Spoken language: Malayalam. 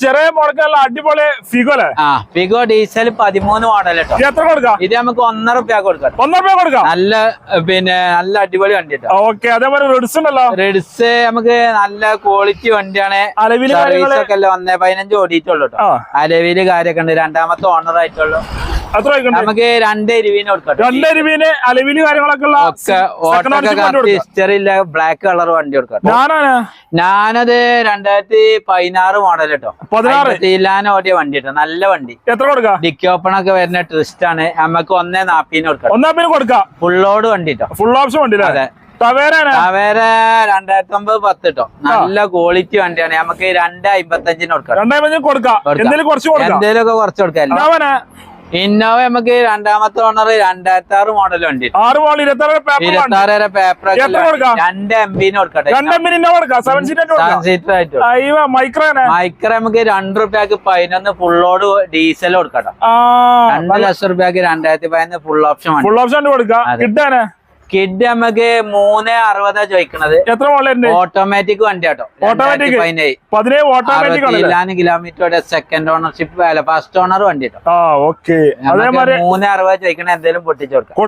ചെറിയ മുടക്കുള്ള അടിപൊളി ഫിഗോ അല്ലേ? ഫിഗോ ഡീസൽ 13 മോഡൽ കേട്ടോ. എത്ര കൊടുക്കാം? ഇത് നമുക്ക് 1.5 രൂപ കൊടുക്കാം. 1.5 രൂപ കൊടുക്കാം. നല്ല അടിപൊളി വണ്ടി കേട്ടോ. ഓക്കെ, അതേപോലെ റെഡ്സ് ഉണ്ടല്ലോ. റെഡ്സ് നമുക്ക് നല്ല ക്വാളിറ്റി വണ്ടിയാണ്. സർവീസ് ഒക്കെ 1.15 ഓടിയിട്ടുള്ളൂ കേട്ടോ. അലവില് കാര്യമൊക്കെ ഉണ്ട്. രണ്ടാമത്തെ ഓണർ ആയിട്ടുള്ളൂ. നമുക്ക് 2.20 കൊടുക്കാം. 2.20 അലവില് കാര്യങ്ങളൊക്കെ ഹിസ്റ്ററി ഇല്ല, ബ്ലാക്ക് കളർ വണ്ടി കൊടുക്കാം. ഞാനത് 2016 മോഡൽ കേട്ടോ. 16 ഓടിയ വണ്ടി കേട്ടോ. നല്ല വണ്ടി. എത്ര കൊടുക്കാം? ഡിക്കി ഓപ്പൺ ഒക്കെ വരുന്ന ട്വിസ്റ്റ് ആണ്. നമുക്ക് 1.40 കൊടുക്കാം. 1.40 കൊടുക്കാം. ഫുൾ ലോഡ് വണ്ടി കേട്ടോ. ഫുൾ ഓപ്ഷൻ വണ്ടി. അതെ. ടവേര 2009-10 കേട്ടോ. നല്ല ക്വാളിറ്റി വണ്ടിയാണ്. നമുക്ക് 2.55 കൊടുക്കാം. 2.50 കൊടുക്കാം. എന്തെങ്കിലും കുറച്ച് കൊടുക്കാം. ഇന്നോവ നമുക്ക് രണ്ടാമത്തെ ഓണർ 2006 മോഡൽ വണ്ടി. 26 പേപ്പർ 2 MB കൊടുക്കട്ടെ. മൈക്ര നമുക്ക് 2 രൂപയ്ക്ക് 11 ഫുൾ ലോഡ് ഡീസൽ കൊടുക്കട്ടെ. 2 ലക്ഷം രൂപയ്ക്ക് 2015 ഫുൾ ഓപ്ഷൻ കൊടുക്കാം. കിഡ് നമുക്ക് 3.60 ചോദിക്കണത്. എത്ര ഓട്ടോമാറ്റിക് വണ്ടി കേട്ടോ. 2017 kilometre second ownership first owner വണ്ടി കേട്ടോ. 3.60 ചോദിക്കണ എന്തെങ്കിലും പൊട്ടിച്ചു കൊടുക്കാം.